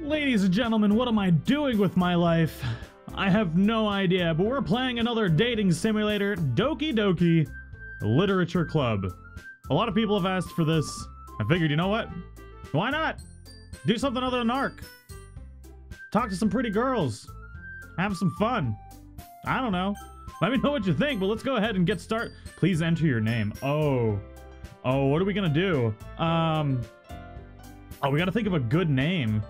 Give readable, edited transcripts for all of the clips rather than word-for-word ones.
Ladies and gentlemen, what am I doing with my life? I have no idea, but we're playing another dating simulator, Doki Doki Literature Club. A lot of people have asked for this. I figured, you know what? Why not? Do something other than Ark. Talk to some pretty girls. Have some fun. I don't know. Let me know what you think, but let's go ahead and get started. Please enter your name. Oh, what are we gonna do? We gotta think of a good name.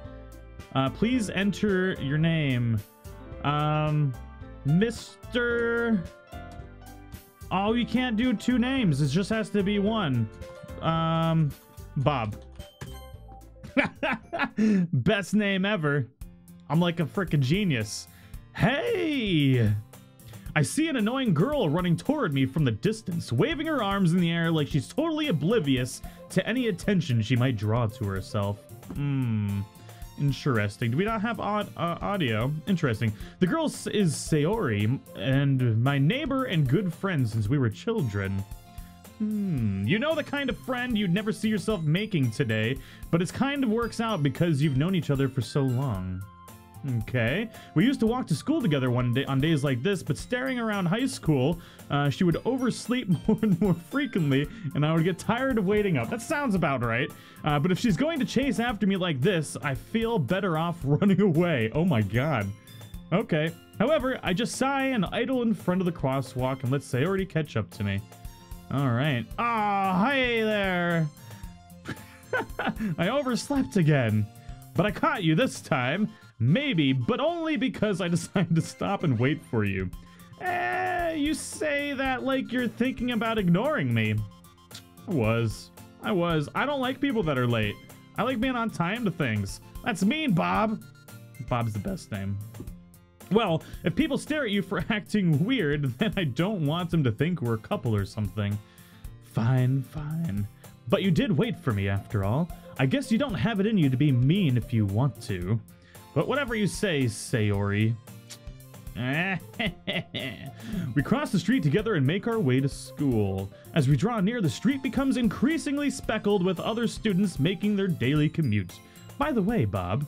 Please enter your name. Mr. Oh, you can't do two names. It just has to be one. Bob. Best name ever. I'm like a freaking genius. Hey! I see an annoying girl running toward me from the distance, waving her arms in the air like she's totally oblivious to any attention she might draw to herself. Interesting. Do we not have audio? Interesting. The girl is Sayori, and my neighbor and good friend since we were children. You know, the kind of friend you'd never see yourself making today, but it kind of works out because you've known each other for so long. Okay. We used to walk to school together one day on days like this, but staring around high school, she would oversleep more and more frequently, and I would get tired of waiting up. That sounds about right. But if she's going to chase after me like this, I feel better off running away. Oh my god. Okay. However, I just sigh and idle in front of the crosswalk and let Sayori catch up to me. Alright. Ah, hey there. I overslept again. But I caught you this time. Maybe, but only because I decided to stop and wait for you. You say that like you're thinking about ignoring me. I was. I don't like people that are late. I like being on time to things. That's mean, Bob. Bob's the best name. Well, if people stare at you for acting weird, then I don't want them to think we're a couple or something. Fine, fine. But you did wait for me after all. I guess you don't have it in you to be mean if you want to. But whatever you say, Sayori. We cross the street together and make our way to school. As we draw near, the street becomes increasingly speckled with other students making their daily commute. By the way, Bob,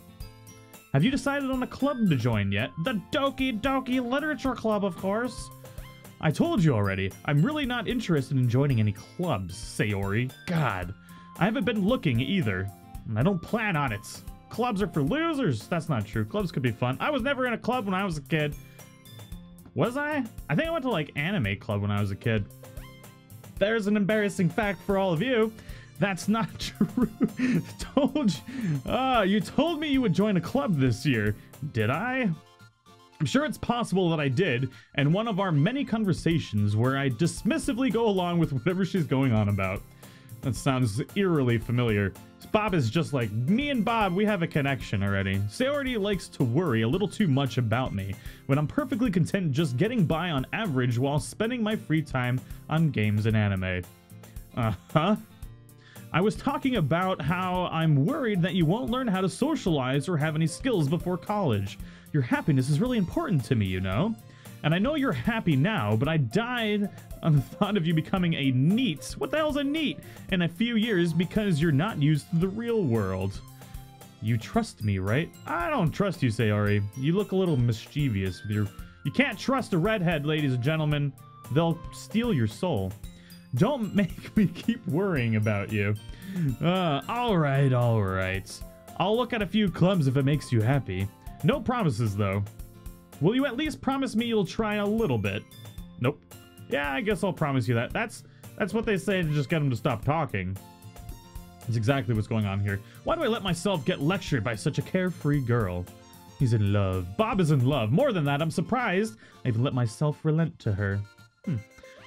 have you decided on a club to join yet? The Doki Doki Literature Club, of course. I told you already, I'm really not interested in joining any clubs, Sayori. God, I haven't been looking either, and I don't plan on it. Clubs are for losers. That's not true. Clubs could be fun. I was never in a club when I was a kid. Was I? I think I went to like anime club when I was a kid. There's an embarrassing fact for all of you. That's not true. You told me you would join a club this year. Did I? I'm sure it's possible that I did, and one of our many conversations where I dismissively go along with whatever she's going on about. That sounds eerily familiar. Bob is just like, me and Bob, we have a connection already. Sayori likes to worry a little too much about me, when I'm perfectly content just getting by on average while spending my free time on games and anime. I was talking about how I'm worried that you won't learn how to socialize or have any skills before college. Your happiness is really important to me, you know? And I know you're happy now, but I died on the thought of you becoming a NEET. What the hell's a NEET? In a few years because you're not used to the real world. You trust me, right? I don't trust you, Sayori. You look a little mischievous with your... You can't trust a redhead, ladies and gentlemen. They'll steal your soul. Don't make me keep worrying about you. Alright. I'll look at a few clubs if it makes you happy. No promises, though. Will you at least promise me you'll try a little bit? Nope. Yeah, I guess I'll promise you that. That's what they say to just get them to stop talking. That's exactly what's going on here. Why do I let myself get lectured by such a carefree girl? He's in love. Bob is in love. More than that, I'm surprised I even let myself relent to her.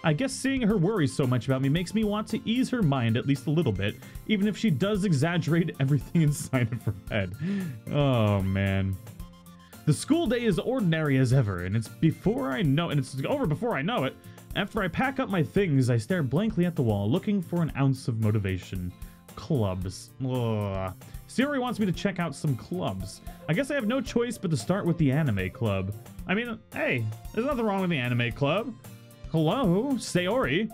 I guess seeing her worry so much about me makes me want to ease her mind at least a little bit, even if she does exaggerate everything inside of her head. Oh, man. The school day is ordinary as ever, and it's over before I know it. After I pack up my things, I stare blankly at the wall, looking for an ounce of motivation. Clubs. Ugh. Sayori wants me to check out some clubs. I guess I have no choice but to start with the anime club. I mean, hey, there's nothing wrong with the anime club. Hello, Sayori.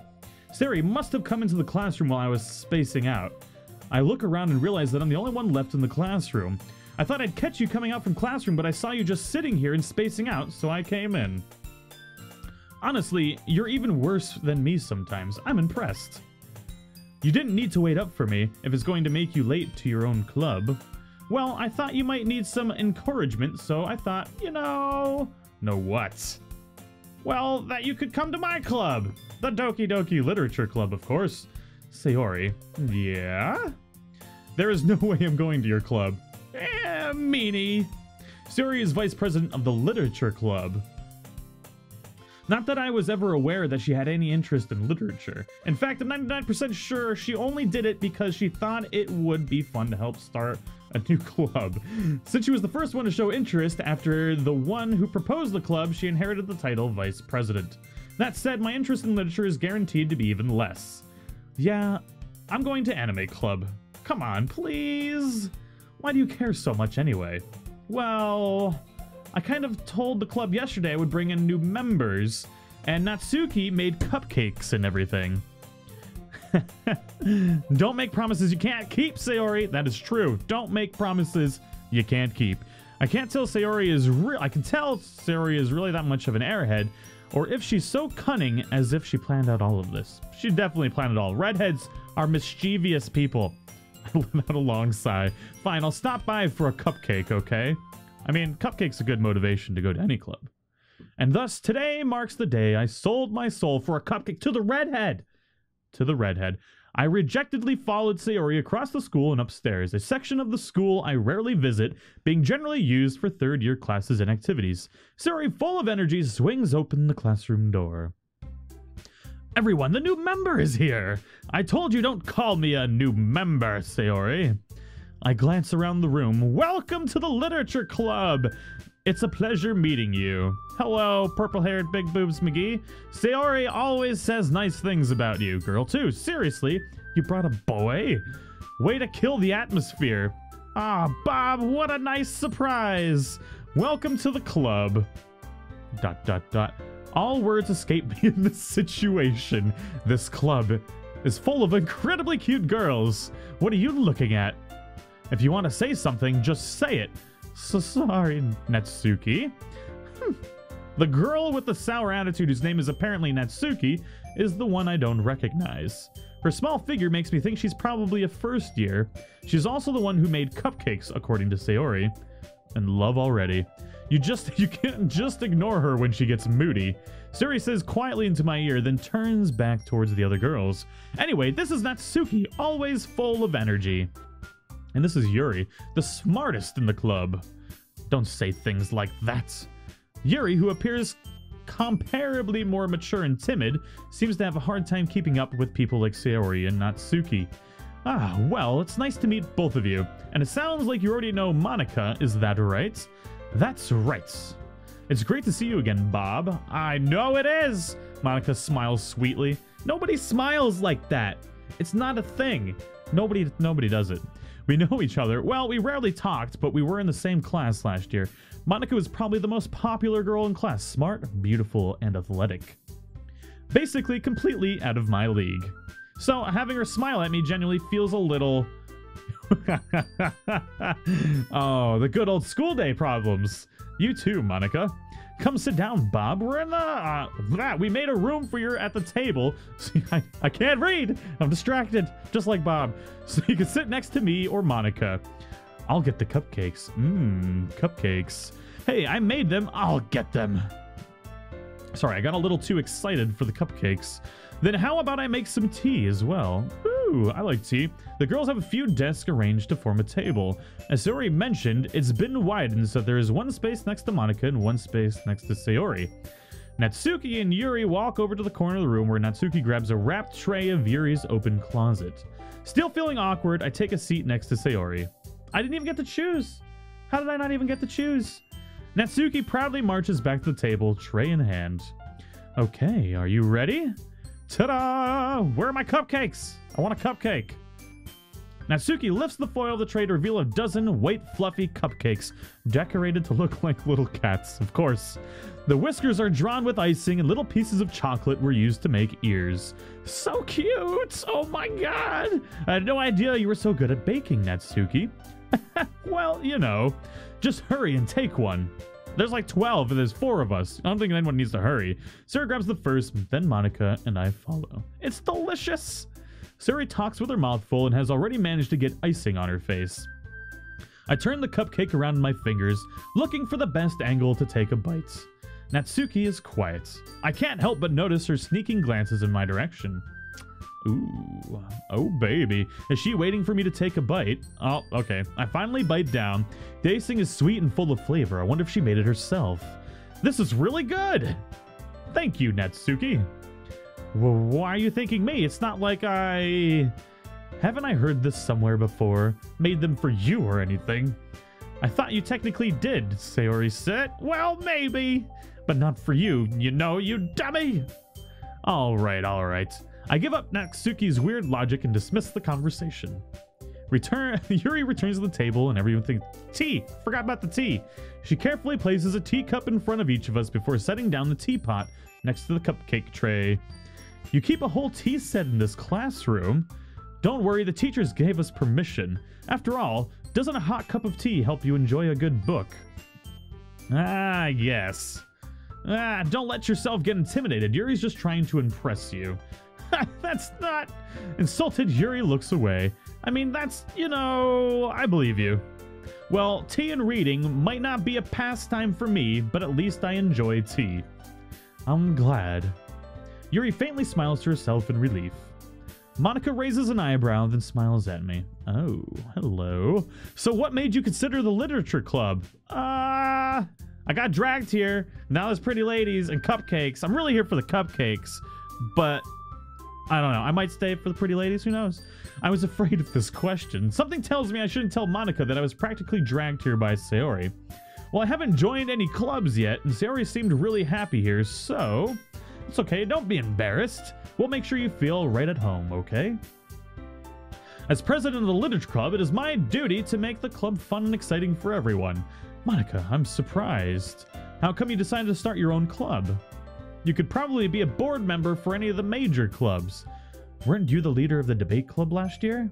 Sayori must have come into the classroom while I was spacing out. I look around and realize that I'm the only one left in the classroom. I thought I'd catch you coming out from classroom, but I saw you just sitting here and spacing out, so I came in. Honestly, you're even worse than me sometimes. I'm impressed. You didn't need to wait up for me if it's going to make you late to your own club. Well, I thought you might need some encouragement, so I thought, you know... Know what? Well, that you could come to my club. The Doki Doki Literature Club, of course. Sayori. Yeah? There is no way I'm going to your club. Meanie. Sayori is vice president of the Literature Club. Not that I was ever aware that she had any interest in literature. In fact, I'm 99% sure she only did it because she thought it would be fun to help start a new club. Since she was the first one to show interest after the one who proposed the club, she inherited the title vice president. That said, my interest in literature is guaranteed to be even less. Yeah, I'm going to anime club. Come on, please. Why do you care so much anyway? Well... I kind of told the club yesterday I would bring in new members, and Natsuki made cupcakes and everything. Don't make promises you can't keep, Sayori. That is true. Don't make promises you can't keep. I can't tell Sayori is I can tell Sayori is really that much of an airhead, or if she's so cunning as if she planned out all of this. She definitely planned it all. Redheads are mischievous people. I let out a long sigh. Fine, I'll stop by for a cupcake, okay? I mean, cupcake's a good motivation to go to any club. And thus, today marks the day I sold my soul for a cupcake to the redhead. To the redhead. I rejectedly followed Sayori across the school and upstairs, a section of the school I rarely visit, being generally used for third-year classes and activities. Sayori, full of energy, swings open the classroom door. Everyone, the new member is here! I told you don't call me a new member, Sayori. I glance around the room. Welcome to the Literature Club! It's a pleasure meeting you. Hello, purple-haired big boobs McGee. Sayori always says nice things about you. Girl, too. Seriously? You brought a boy? Way to kill the atmosphere. Ah, Bob, what a nice surprise. Welcome to the club. ... All words escape me in this situation. This club is full of incredibly cute girls. What are you looking at? If you want to say something, just say it. So sorry, Natsuki. The girl with the sour attitude, whose name is apparently Natsuki, is the one I don't recognize. Her small figure makes me think she's probably a first year. She's also the one who made cupcakes, according to Sayori. In love already. You can't just ignore her when she gets moody. Sayori says quietly into my ear, then turns back towards the other girls. Anyway, this is Natsuki, always full of energy. And this is Yuri, the smartest in the club. Don't say things like that. Yuri, who appears comparably more mature and timid, seems to have a hard time keeping up with people like Sayori and Natsuki. Ah, well, it's nice to meet both of you. And it sounds like you already know Monica, is that right? That's right. It's great to see you again, Bob. I know it is! Monica smiles sweetly. Nobody smiles like that. It's not a thing. Nobody does it. We know each other. Well, we rarely talked, but we were in the same class last year. Monica was probably the most popular girl in class. Smart, beautiful, and athletic. Basically, completely out of my league. So, having her smile at me genuinely feels a little... Oh, the good old school day problems. You too, Monica. Come sit down, Bob. We're in the... we made a room for you at the table. See, I can't read. I'm distracted, just like Bob. So you can sit next to me or Monica. I'll get the cupcakes. Cupcakes. Hey, I made them. I'll get them. Sorry, I got a little too excited for the cupcakes. Then how about I make some tea as well? Ooh, I like tea. The girls have a few desks arranged to form a table. As Sayori mentioned, it's been widened so there is one space next to Monica and one space next to Sayori. Natsuki and Yuri walk over to the corner of the room where Natsuki grabs a wrapped tray of Yuri's open closet. Still feeling awkward, I take a seat next to Sayori. I didn't even get to choose. How did I not even get to choose? Natsuki proudly marches back to the table, tray in hand. Okay, are you ready? Ta-da! Where are my cupcakes? I want a cupcake. Natsuki lifts the foil of the tray to reveal a dozen white, fluffy cupcakes, decorated to look like little cats, of course. The whiskers are drawn with icing and little pieces of chocolate were used to make ears. So cute! Oh my god! I had no idea you were so good at baking, Natsuki. Well, you know, just hurry and take one. There's like 12 and there's 4 of us. I don't think anyone needs to hurry. Sarah grabs the first, then Monica, and I follow. It's delicious! Sayori talks with her mouth full and has already managed to get icing on her face. I turn the cupcake around in my fingers, looking for the best angle to take a bite. Natsuki is quiet. I can't help but notice her sneaking glances in my direction. Ooh, oh baby. Is she waiting for me to take a bite? Oh, okay. I finally bite down. The icing is sweet and full of flavor. I wonder if she made it herself. This is really good! Thank you, Natsuki. Well, why are you thanking me? It's not like I... Haven't I heard this somewhere before? Made them for you or anything? I thought you technically did, Sayori said. Well, maybe. But not for you, you know, you dummy! Alright, alright. I give up Natsuki's weird logic and dismiss the conversation. Yuri returns to the table and everyone thinks, tea! Forgot about the tea! She carefully places a teacup in front of each of us before setting down the teapot next to the cupcake tray. You keep a whole tea set in this classroom? Don't worry, the teachers gave us permission. After all, doesn't a hot cup of tea help you enjoy a good book? Ah, yes. Ah, don't let yourself get intimidated. Yuri's just trying to impress you. That's not... Insulted, Yuri looks away. I mean, that's, you know, I believe you. Well, tea and reading might not be a pastime for me, but at least I enjoy tea. I'm glad. Yuri faintly smiles to herself in relief. Monica raises an eyebrow, then smiles at me. Oh, hello. So what made you consider the literature club? I got dragged here. Now there's pretty ladies and cupcakes. I'm really here for the cupcakes, but I don't know. I might stay for the pretty ladies. Who knows? I was afraid of this question. Something tells me I shouldn't tell Monica that I was practically dragged here by Sayori. Well, I haven't joined any clubs yet, and Sayori seemed really happy here, so it's okay. Don't be embarrassed. We'll make sure you feel right at home, okay? As president of the Literature Club, it is my duty to make the club fun and exciting for everyone. Monica, I'm surprised. How come you decided to start your own club? You could probably be a board member for any of the major clubs. Weren't you the leader of the debate club last year?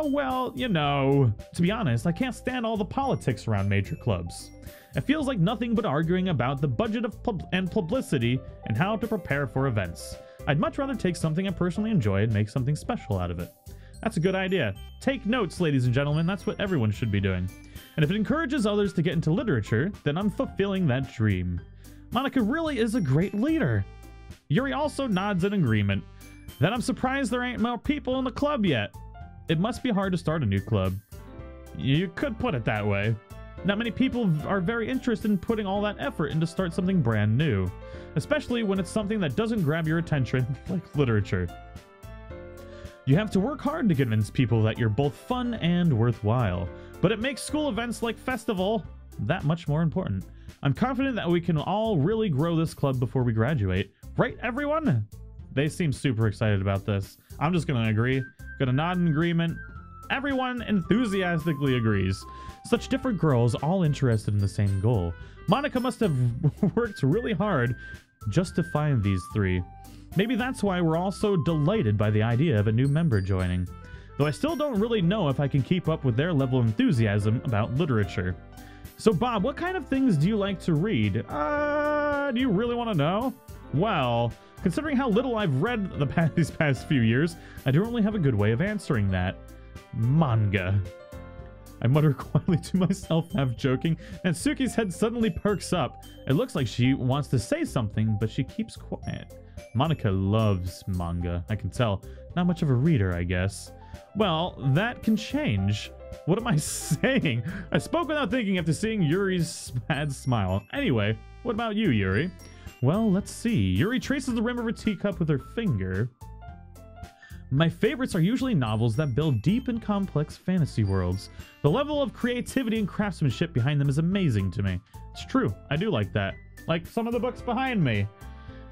Well, you know, to be honest, I can't stand all the politics around major clubs. It feels like nothing but arguing about the budget of and publicity and how to prepare for events. I'd much rather take something I personally enjoy and make something special out of it. That's a good idea. Take notes, ladies and gentlemen. That's what everyone should be doing. And if it encourages others to get into literature, then I'm fulfilling that dream. Monica really is a great leader. Yuri also nods in agreement. Then I'm surprised there ain't more people in the club yet. It must be hard to start a new club. You could put it that way. Not many people are very interested in putting all that effort into start something brand new, especially when it's something that doesn't grab your attention, like literature. You have to work hard to convince people that you're both fun and worthwhile, but it makes school events like festival that much more important. I'm confident that we can all really grow this club before we graduate. Right, everyone? They seem super excited about this. I'm just gonna agree. Gonna nod in agreement. Everyone enthusiastically agrees. Such different girls, all interested in the same goal. Monica must have worked really hard just to find these three. Maybe that's why we're all so delighted by the idea of a new member joining. Though I still don't really know if I can keep up with their level of enthusiasm about literature. So Bob, what kind of things do you like to read? Do you really want to know? Well, considering how little I've read these past few years, I don't really have a good way of answering that. Manga. I mutter quietly to myself, half joking, and Suki's head suddenly perks up. It looks like she wants to say something, but she keeps quiet. Monica loves manga, I can tell. Not much of a reader, I guess. Well, that can change. What am I saying? I spoke without thinking after seeing Yuri's sad smile. Anyway, what about you, Yuri? Well, let's see. Yuri traces the rim of her teacup with her finger. My favorites are usually novels that build deep and complex fantasy worlds. The level of creativity and craftsmanship behind them is amazing to me. It's true, I do like that. Like some of the books behind me.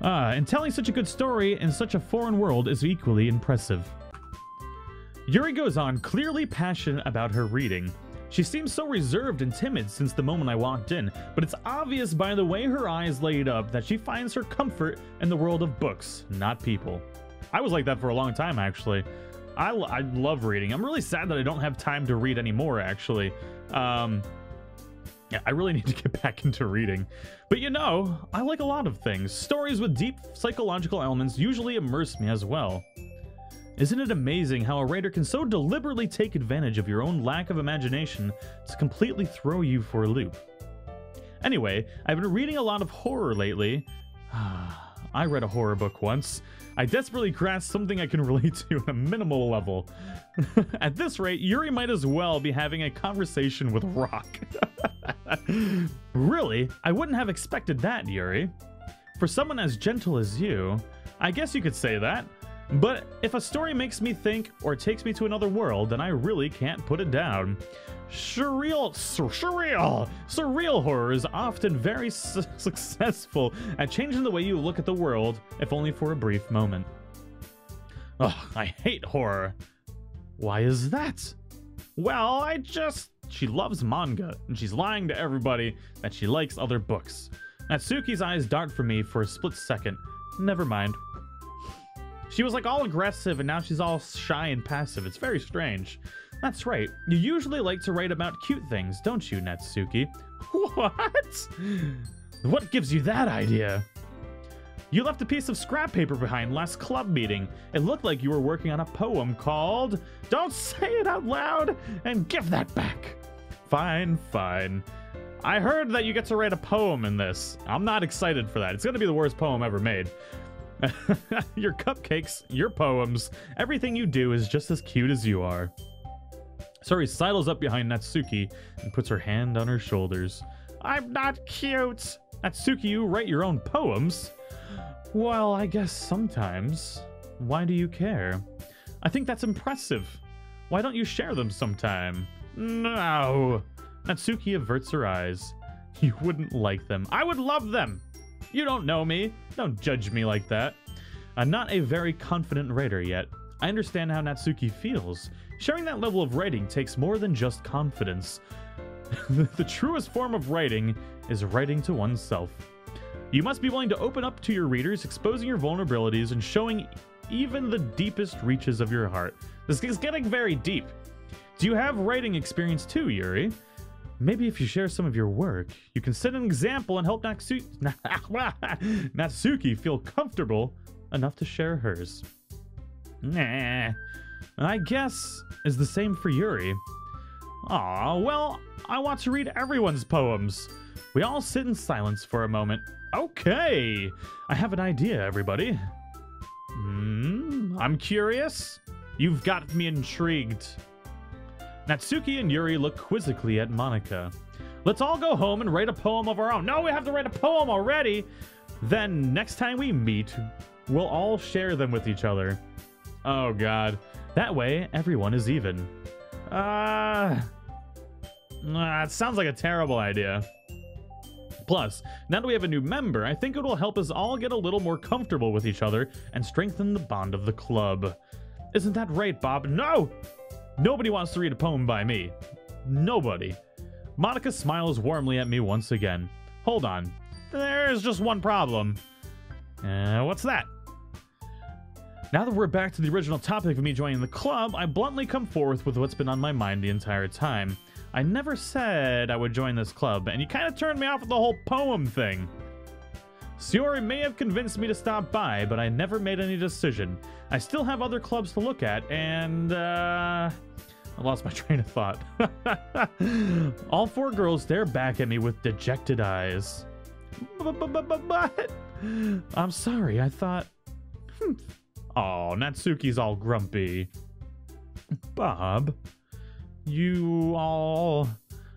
And telling such a good story in such a foreign world is equally impressive. Yuri goes on, clearly passionate about her reading. She seems so reserved and timid since the moment I walked in, but it's obvious by the way her eyes light up that she finds her comfort in the world of books, not people. I was like that for a long time, actually. I love reading. I'm really sad that I don't have time to read anymore, actually. Yeah, I really need to get back into reading. But you know, I like a lot of things. Stories with deep psychological elements usually immerse me as well. Isn't it amazing how a writer can so deliberately take advantage of your own lack of imagination to completely throw you for a loop? Anyway, I've been reading a lot of horror lately. I read a horror book once. I desperately grasped something I can relate to on a minimal level. At this rate, Yuri might as well be having a conversation with Rock. Really? I wouldn't have expected that, Yuri. For someone as gentle as you, I guess you could say that. But if a story makes me think or takes me to another world, then I really can't put it down. Surreal horror is often very successful at changing the way you look at the world, if only for a brief moment. Ugh, I hate horror. Why is that? Well, she loves manga, and she's lying to everybody that she likes other books. Natsuki's eyes dart for me for a split second. Never mind. She was like all aggressive, and now she's all shy and passive. It's very strange. That's right. You usually like to write about cute things, don't you, Natsuki? What? What gives you that idea? You left a piece of scrap paper behind last club meeting. It looked like you were working on a poem called... Don't say it out loud and give that back. Fine, fine. I heard that you get to write a poem in this. I'm not excited for that. It's going to be the worst poem ever made. Your cupcakes, your poems, everything you do is just as cute as you are. Sayori sidles up behind Natsuki and puts her hand on her shoulders. I'm not cute. Natsuki, you write your own poems? Well, I guess sometimes. Why do you care? I think that's impressive. Why don't you share them sometime? No. Natsuki averts her eyes. You wouldn't like them. I would love them. You don't know me. Don't judge me like that. I'm not a very confident writer yet. I understand how Natsuki feels. Sharing that level of writing takes more than just confidence. The truest form of writing is writing to oneself. You must be willing to open up to your readers, exposing your vulnerabilities and showing even the deepest reaches of your heart. This is getting very deep. Do you have writing experience too, Yuri? Maybe if you share some of your work, you can set an example and help Natsuki feel comfortable enough to share hers. Nah, I guess is the same for Yuri. Aw, well, I want to read everyone's poems. We all sit in silence for a moment. Okay, I have an idea, everybody. I'm curious. You've got me intrigued. Natsuki and Yuri look quizzically at Monika. Let's all go home and write a poem of our own. No, we have to write a poem already. Then next time we meet, we'll all share them with each other. Oh god. That way, everyone is even. It sounds like a terrible idea. Plus, now that we have a new member, I think it will help us all get a little more comfortable with each other and strengthen the bond of the club. Isn't that right, Bob? No! Nobody wants to read a poem by me. Nobody. Monika smiles warmly at me once again. Hold on. There's just one problem. What's that? Now that we're back to the original topic of me joining the club, I bluntly come forth with what's been on my mind the entire time. I never said I would join this club, and you kind of turned me off with the whole poem thing. Sayori may have convinced me to stop by, but I never made any decision. I still have other clubs to look at, and I lost my train of thought. All four girls stare back at me with dejected eyes. But I'm sorry, I thought... Oh, Natsuki's all grumpy. Bob, you all...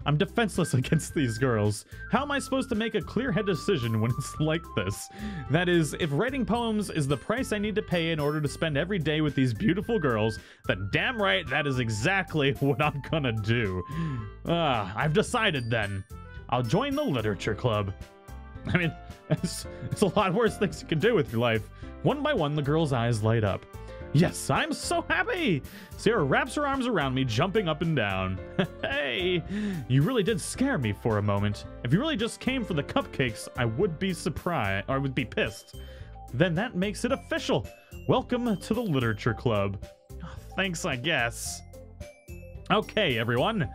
I'm defenseless against these girls. How am I supposed to make a clear-headed decision when it's like this? That is, if writing poems is the price I need to pay in order to spend every day with these beautiful girls, then damn right that is exactly what I'm gonna do. I've decided then. I'll join the literature club. I mean, it's a lot worse things you can do with your life. One by one, the girl's eyes light up. Yes, I'm so happy! Sarah wraps her arms around me, jumping up and down. Hey, you really did scare me for a moment. If you really just came for the cupcakes, I would be surprised, or I would be pissed. Then that makes it official. Welcome to the Literature Club. Oh, Thanks, I guess. Okay, everyone.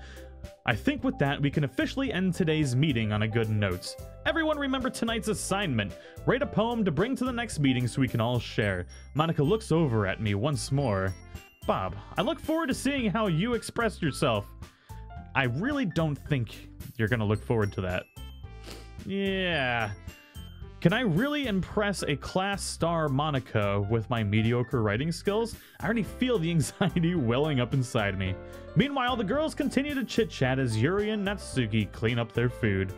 I think with that, we can officially end today's meeting on a good note. Everyone remember tonight's assignment. Write a poem to bring to the next meeting so we can all share. Monica looks over at me once more. Bob, I look forward to seeing how you express yourself. I really don't think you're gonna look forward to that. Yeah. Can I really impress a class star Monica with my mediocre writing skills? I already feel the anxiety welling up inside me. Meanwhile, the girls continue to chit-chat as Yuri and Natsuki clean up their food.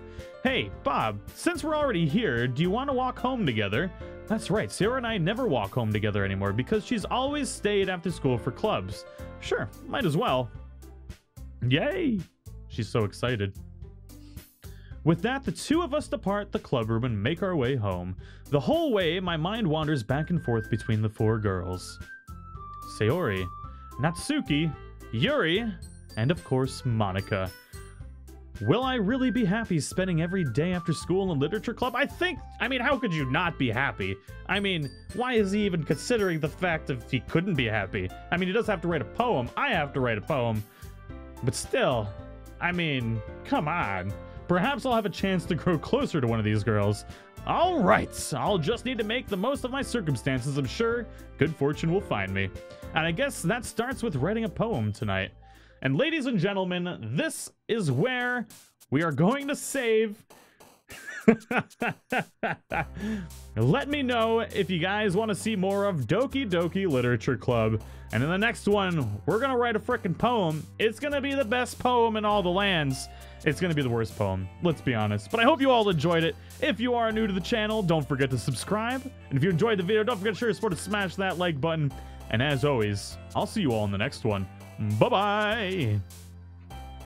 Hey, Bob, since we're already here, do you want to walk home together? That's right, Sayori and I never walk home together anymore because she's always stayed after school for clubs. Sure, might as well. Yay! She's so excited. With that, the two of us depart the club room and make our way home. The whole way, my mind wanders back and forth between the four girls. Sayori, Natsuki, Yuri, and of course, Monica. Will I really be happy spending every day after school in a literature club? I mean, how could you not be happy? I mean, why is he even considering the fact that he couldn't be happy? I mean, he does have to write a poem. I have to write a poem. But still, I mean, come on. Perhaps I'll have a chance to grow closer to one of these girls. All right, I'll just need to make the most of my circumstances. I'm sure good fortune will find me. And I guess that starts with writing a poem tonight. And ladies and gentlemen, this is where we are going to save. Let me know if you guys want to see more of Doki Doki Literature Club. And in the next one, we're going to write a frickin' poem. It's going to be the best poem in all the lands. It's going to be the worst poem, let's be honest. But I hope you all enjoyed it. If you are new to the channel, don't forget to subscribe. And if you enjoyed the video, don't forget to share your support and smash that like button. And as always, I'll see you all in the next one. Bye-bye!